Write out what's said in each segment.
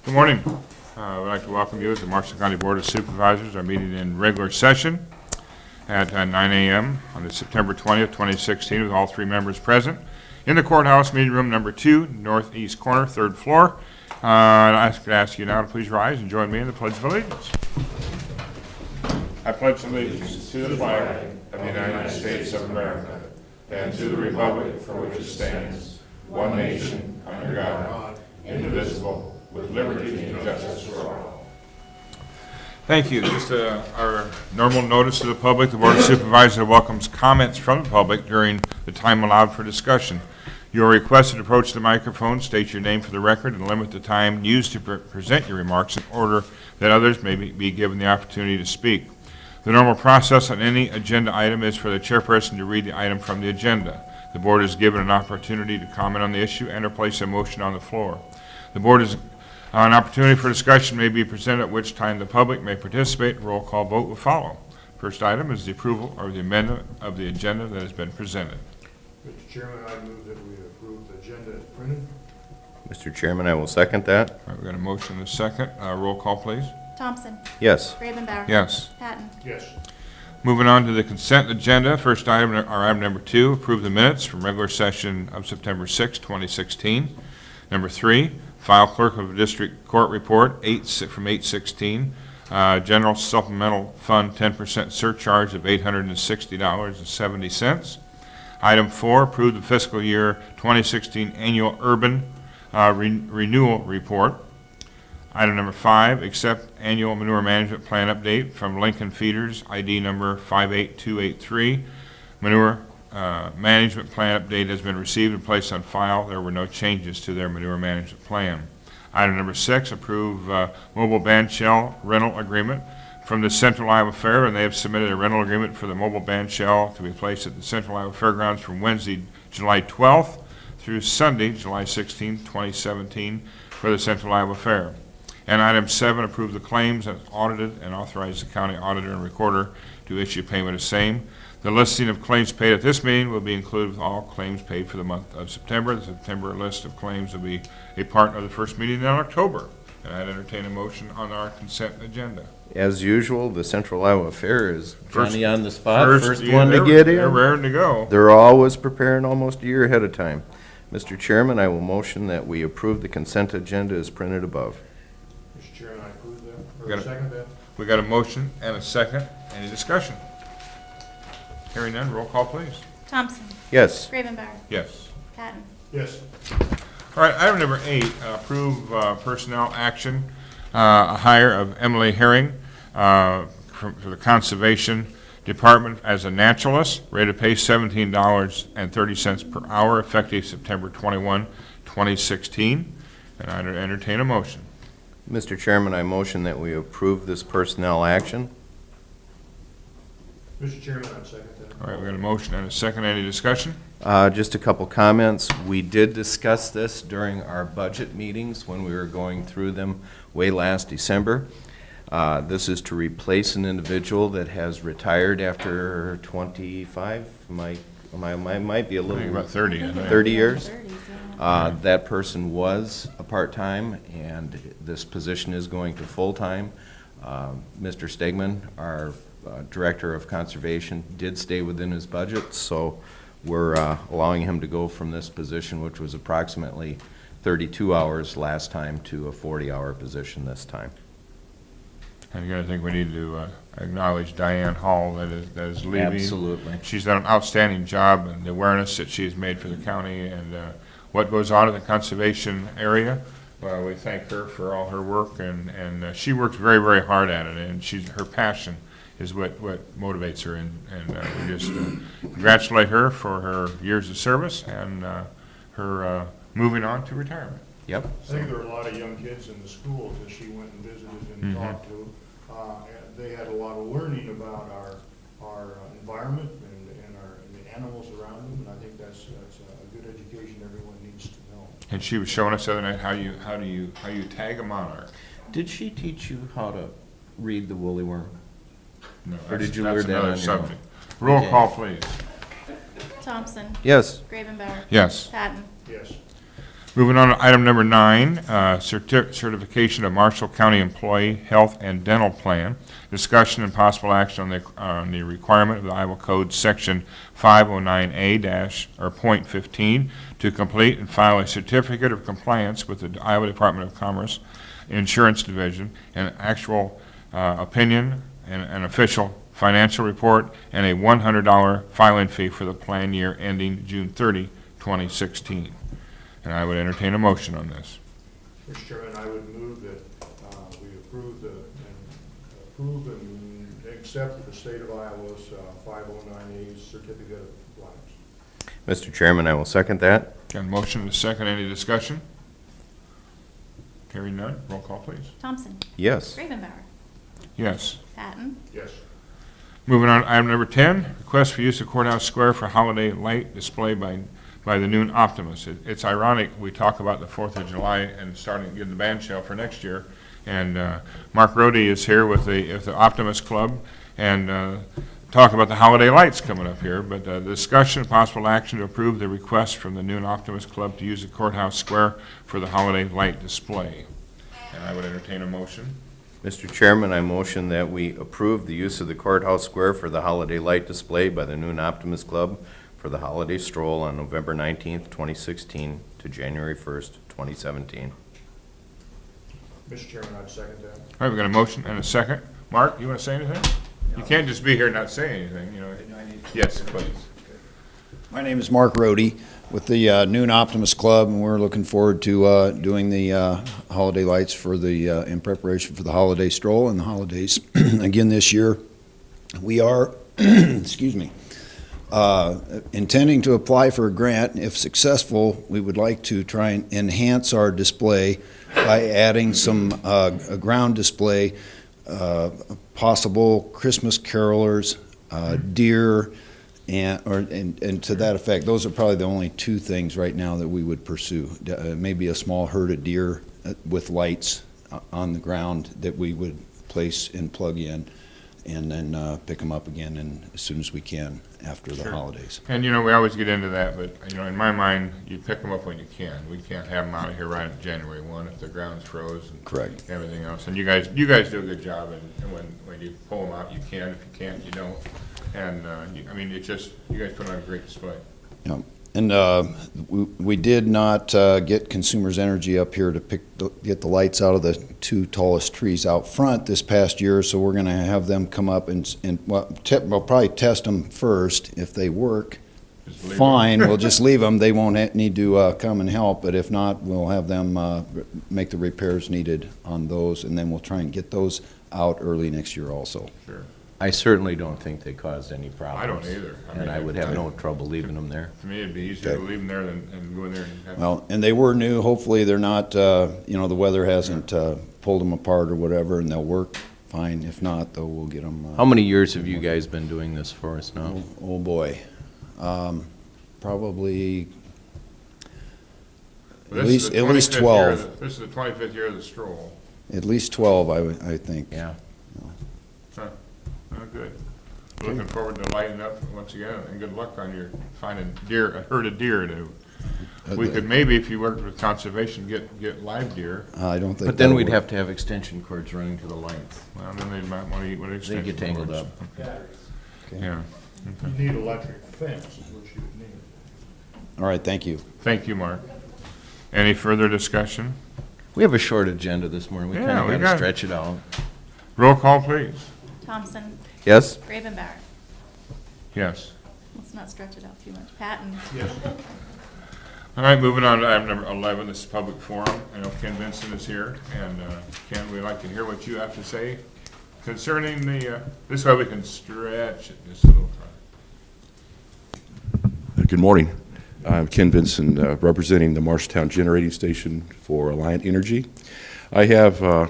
Good morning. I'd like to welcome you to the Marshall County Board of Supervisors. Our meeting in regular session at 9 a.m. on the September 20th, 2016, with all three members present in the courthouse meeting room number 2, northeast corner, 3rd floor. I'd ask you now to please rise and join me in the Pledge of Allegiance. I pledge allegiance to the flag of the United States of America and to the republic for which it stands, one nation, under God, indivisible, with liberty and justice for all. Thank you. Just our normal notice to the public. The Board of Supervisors welcomes comments from the public during the time allowed for discussion. You are requested to approach the microphone, state your name for the record, and limit the time used to present your remarks in order that others may be given the opportunity to speak. The normal process on any agenda item is for the chairperson to read the item from the agenda. The board is given an opportunity to comment on the issue and or place a motion on the floor. The board is an opportunity for discussion may be presented, at which time the public may participate. Roll call vote will follow. First item is the approval or the amendment of the agenda that has been presented. Mr. Chairman, I move that we approve the agenda as printed. Mr. Chairman, I will second that. All right, we've got a motion and a second. Roll call, please. Thompson. Yes. Ravenbauer. Yes. Patton. Yes. Moving on to the consent agenda. First item, or item number 2, approve the minutes from regular session of September 6, 2016. Number 3, file clerk of district court report from 8/16. General supplemental fund 10% surcharge of $860.70. Item 4, approve the fiscal year 2016 annual urban renewal report. Item number 5, accept annual manure management plan update from Lincoln Feeders, ID number 58283. Manure management plan update has been received and placed on file. There were no changes to their manure management plan. Item number 6, approve mobile band shell rental agreement from the Central Iowa Fair, and they have submitted a rental agreement for the mobile band shell to be placed at the Central Iowa Fairgrounds from Wednesday, July 12th through Sunday, July 16th, 2017 for the Central Iowa Fair. And item 7, approve the claims as audited and authorize the county auditor and recorder to issue payment of same. The listing of claims paid at this meeting will be included with all claims paid for the month of September. The September list of claims will be a part of the first meeting in October. And I'd entertain a motion on our consent agenda. As usual, the Central Iowa Fair is First- Johnny on the spot, first yeah, one to they're- get They're in. raring to go. They're always preparing almost a year ahead of time. Mr. Chairman, I will motion that we approve the consent agenda as printed above. Mr. Chairman, I approve that, Got or it. second that. We got a motion and a second. Any discussion? Hearing none, roll call, please. Thompson. Yes. Ravenbauer. Yes. Patton. Yes. All right, item number 8, approve personnel action, a hire of Emily Herring for the Conservation Department as a naturalist, rate of pay $17.30 per hour, effective September 21, 2016. And I entertain a motion. Mr. Chairman, I motion that we approve this personnel action. Mr. Chairman, I second that. All right, we got a motion and a second. Any discussion? Just a couple comments. We did discuss this during our budget meetings when we were going through them way last December. This is to replace an individual that has retired after 25, might be a I think little, about 30. I think. 30 years. 30s, yeah. That person was a part-time, and this position is going to full-time. Mr. Stegman, our Director of Conservation, did stay within his budget, so we're allowing him to go from this position, which was approximately 32 hours last time, to a 40-hour position this time. And again, I think we need to acknowledge Diane Hall that is leaving. Absolutely. She's done an outstanding job, and the awareness that she's made for the county and what goes on in the conservation area. Well, we thank her for all her work, and she works very, very hard at it, and her passion is what motivates her, and we just congratulate her for her years of service and her moving on to retirement. Yep. I think there were a lot of young kids in the schools that she went and visited and talked to. And they had a lot of learning about our environment and the animals around them, and I think that's a good education everyone needs to know. And she was showing us the other night how you tag a monarch. Did she teach you how to read the woolly worm? No, Or did you that's learn that another on your own? subject. Roll Okay. call, please. Thompson. Yes. Ravenbauer. Yes. Patton. Yes. Moving on to item number 9, certification of Marshall County Employee Health and Dental Plan. Discussion and possible action on the requirement of the Iowa Code Section 509A- to complete and file a certificate of compliance with the Iowa Department of Commerce Insurance Division, an actual opinion, and an official financial report, and a $100 filing fee for the plan year ending June 30, 2016. And I would entertain a motion on this. Mr. Chairman, I would move that we approve and accept the state of Iowa's 509A certificate of compliance. Mr. Chairman, I will second that. Got a motion and a second. Any discussion? Hearing none. Roll call, please. Thompson. Yes. Gravenbauer. Yes. Patton. Yes. Moving on to item number 10, request for use of Courthouse Square for holiday light display by the Noon Optimist. It's ironic, we talk about the 4th of July and starting to get the band shell for next year. And Mark Rohde is here with the Optimist Club and talk about the holiday lights coming up here. But discussion and possible action to approve the request from the Noon Optimist Club to use the Courthouse Square for the holiday light display. And I would entertain a motion. Mr. Chairman, I motion that we approve the use of the courthouse square for the holiday light display by the Noon Optimist Club for the holiday stroll on November 19th, 2016 to January 1st, 2017. Mr. Chairman, I'd second that. All right, we got a motion and a second. Mark, you want to say anything? You can't just be here and not say anything, you know. Yes, please. My name is Mark Rohde with the Noon Optimist Club, and we're looking forward to doing the holiday lights for the in preparation for the holiday stroll and the holidays. Again, this year, we are, excuse me, intending to apply for a grant. If successful, we would like to try and enhance our display by adding some a ground display, possible Christmas carolers, deer, and to that effect. Those are probably the only two things right now that we would pursue. Maybe a small herd of deer with lights on the ground that we would place and plug in, and then pick them up again as soon as we can after the Sure. holidays. And, you know, we always get into that, but, you know, in my mind, you pick them up when you can. We can't have them out of here right at January 1 if the ground's froze and Correct. everything else. And you guys do a good job, and when you pull them out, you can. If you can't, you don't. And, I mean, it's just, you guys put on a great display. Yeah. And we did not get Consumers Energy up here to get the lights out of the two tallest trees out front this past year, so we're going to have them come up and we'll probably test them first. If they work, Just leave fine, we'll just leave them. They won't need to come and help, but if not, we'll have them make the repairs needed on those, and then we'll try and get those out early next year also. Sure. I certainly don't think they caused any problems. I don't either. I mean, And I would have no trouble leaving them there. To me, it'd be easier to Okay. leave them there than go in there and have. Well, and they were new. Hopefully, they're not, the weather hasn't pulled them apart or whatever, and they'll work fine. If not, though, we'll get them. How many years have you guys been doing this for us now? Oh, boy. Probably Well, at this is least the at least 25th year 12. of This is the 25th year of the stroll. At least 12, I think. Yeah. Huh. Oh, good. Looking forward to lighting up once again, and good luck on your finding a herd of deer to. We could maybe, if you worked with conservation, get live deer. I don't think. But then that'll we'd work. have to have extension cords running to the lights. Well, then they might want to eat with They extension get tangled cords. up. Okay. Yeah. You need electric fence is what you would need. All right, thank you. Thank you, Mark. Any further discussion? We have a short agenda this morning. We Yeah, kind we of got got- to stretch it out. Roll call, please. Thompson. Yes? Gravenbauer. Yes. Let's not stretch it out too much. Patton. Yes. All right, moving on to item number 11, this is public forum. I know Ken Benson is here, and Ken, we'd like to hear what you have to say concerning this way we can stretch it just a little further. Good morning. I'm Ken Benson, representing the Marshalltown Generating Station for Alliant Energy. I have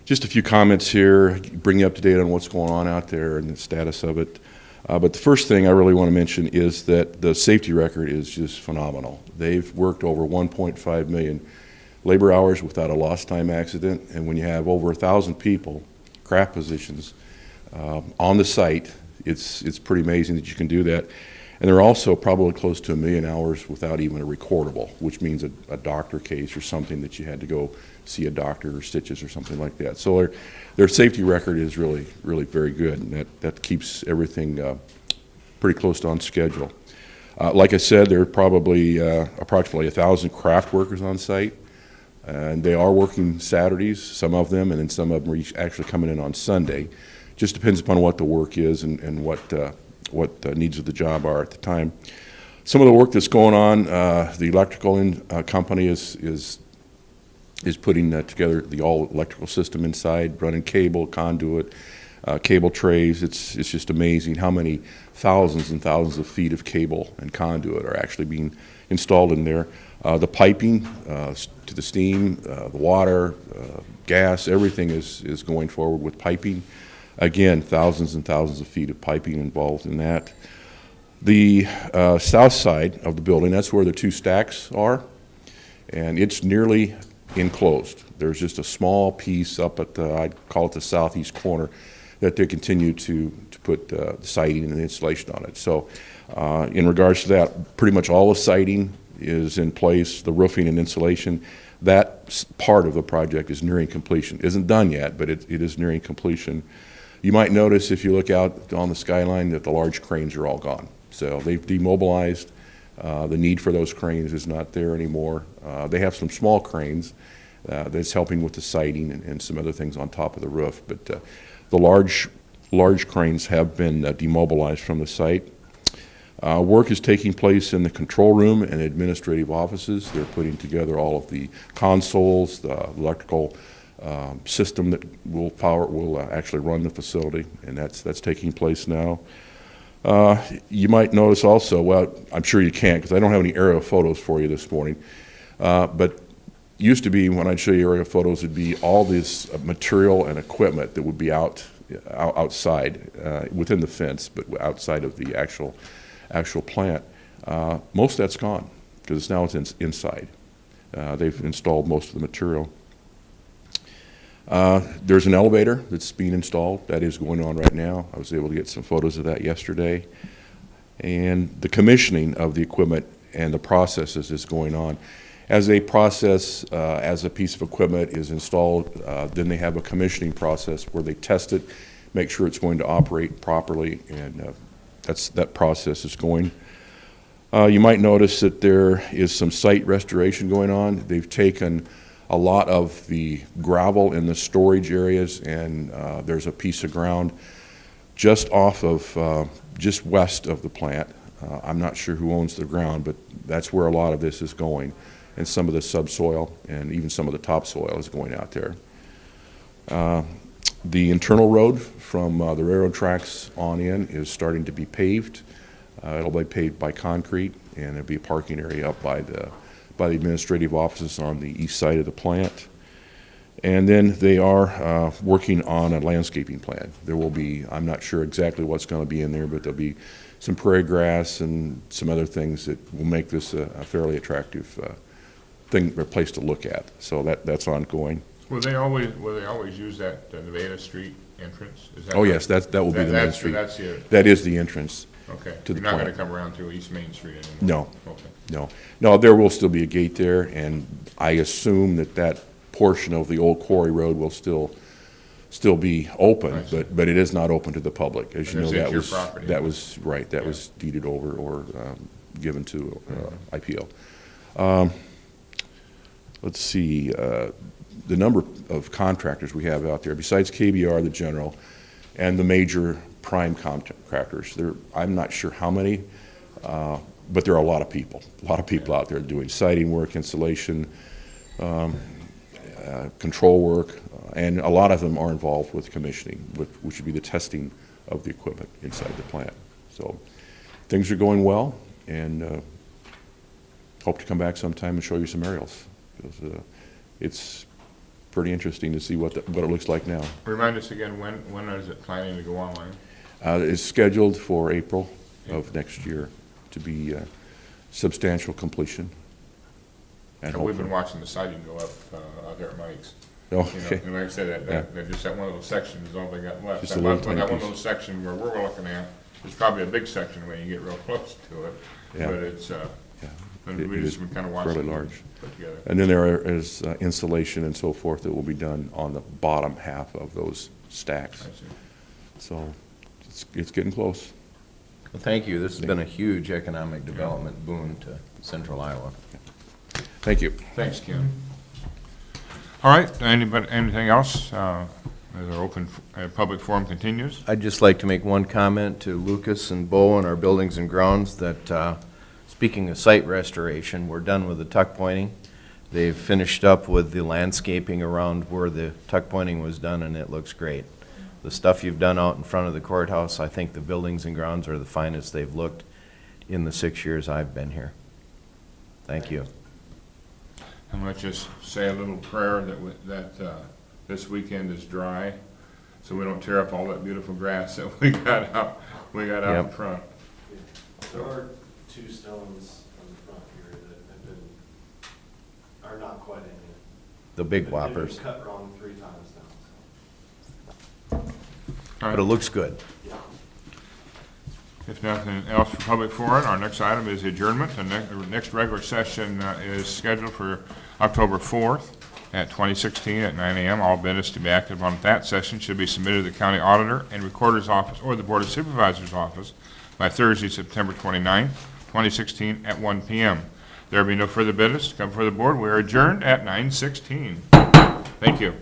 just a few comments here, bring you up to date on what's going on out there and the status of it. But the first thing I really want to mention is that the safety record is just phenomenal. They've worked over 1.5 million labor hours without a lost time accident, and when you have over 1,000 people, craft positions, on the site, it's pretty amazing that you can do that. And they're also probably close to 1 million hours without even a recordable, which means a doctor case or something that you had to go see a doctor or stitches or something like that. So their safety record is really, really very good, and that keeps everything pretty close to on schedule. Like I said, there are probably approximately 1,000 craft workers on site, and they are working Saturdays, some of them, and then some of them are actually coming in on Sunday. Just depends upon what the work is and what the needs of the job are at the time. Some of the work that's going on, the electrical company is putting together the all electrical system inside, running cable, conduit, cable trays. It's just amazing how many thousands and thousands of feet of cable and conduit are actually being installed in there. The piping to the steam, the water, gas, everything is going forward with piping. Again, thousands and thousands of feet of piping involved in that. The south side of the building, that's where the 2 stacks are, and it's nearly enclosed. There's just a small piece up at the, I'd call it the southeast corner, that they continue to put the siding and the insulation on it. So in regards to that, pretty much all the siding is in place, the roofing and insulation. That part of the project is nearing completion. Isn't done yet, but it is nearing completion. You might notice if you look out on the skyline that the large cranes are all gone. So they've demobilized. The need for those cranes is not there anymore. They have some small cranes that's helping with the siding and some other things on top of the roof. But the large cranes have been demobilized from the site. Work is taking place in the control room and administrative offices. They're putting together all of the consoles, the electrical system that will actually run the facility, and that's taking place now. You might notice also, well, I'm sure you can't because I don't have any aerial photos for you this morning, but used to be when I'd show you aerial photos, it'd be all this material and equipment that would be outside within the fence, but outside of the actual plant. Most of that's gone because now it's inside. They've installed most of the material. There's an elevator that's being installed. That is going on right now. I was able to get some photos of that yesterday. And the commissioning of the equipment and the processes is going on. As a process, as a piece of equipment is installed, then they have a commissioning process where they test it, make sure it's going to operate properly, and that process is going. You might notice that there is some site restoration going on. They've taken a lot of the gravel in the storage areas, and there's a piece of ground just off of, just west of the plant. I'm not sure who owns the ground, but that's where a lot of this is going, and some of the subsoil and even some of the topsoil is going out there. The internal road from the railroad tracks on in is starting to be paved. It'll be paved by concrete, and there'll be a parking area up by the administrative offices on the east side of the plant. And then they are working on a landscaping plan. There will be, I'm not sure exactly what's going to be in there, but there'll be some prairie grass and some other things that will make this a fairly attractive thing or place to look at. So that's ongoing. Will they always use that Nevada Street entrance? Is that Oh, yes, that will be the main street. That's it. That is the entrance. Okay. To the You're not going to plant. come around through East Main Street anymore? No. Okay. No, there will still be a gate there, and I assume that portion of the old quarry road will still be open, I see. but it is not open to the public. As you know, Because it's that your was, property. that was, right, that Yeah. was deeded over or given to IPL. Let's see, the number of contractors we have out there, besides KBR, the general, and the major prime contractors. I'm not sure how many, but there are a lot of people out there doing siding work, insulation, control work, and a lot of them are involved with commissioning, which would be the testing of the equipment inside the plant. So things are going well, and hope to come back sometime and show you some aerials. Because, it's pretty interesting to see what it looks like now. Remind us again, when is it planning to go online? It's scheduled for April of next year to be substantial completion. And We've been hopefully- watching the siding go up out there at Mike's. Oh, You know, okay. and like I said, that just that one of those sections is all they got left. Just That a one little tiny that one of piece. those sections where we're looking at, It's probably a big section when you get real close to it, Yeah. but it's, Yeah. and It we is just kind of watched it fairly large. put together. And then there is insulation and so forth that will be done on the bottom half of those I stacks. see. So it's getting close. Well, thank you. This has been a huge economic development boon to central Iowa. Thank you. Thanks, Kim. All right, anybody, anything else? As our open, public forum continues. I'd just like to make one comment to Lucas and Bo and our buildings and grounds that, speaking of site restoration, we're done with the tuck pointing. They've finished up with the landscaping around where the tuck pointing was done, and it looks great. The stuff you've done out in front of the courthouse, I think the buildings and grounds are the finest they've looked in the 6 years I've been here. Thank you. And let's just say a little prayer that this weekend is dry, so we don't tear up all that beautiful grass that we got out in Yep. front. There are two stones on the front here that have been, are not quite in yet. The big They've been whoppers. cut wrong 3 times All now, But it right. looks good. so, yeah. If nothing else for public forum, our next item is adjournment. The next regular session is scheduled for October 4th at 2016 at 9 a.m. All business to be acted upon at that session should be submitted to the county auditor and recorder's office or the board of supervisors office by Thursday, September 29th, 2016 at 1 p.m. There will be no further business to come before the board. We are adjourned at 9:16. Thank you.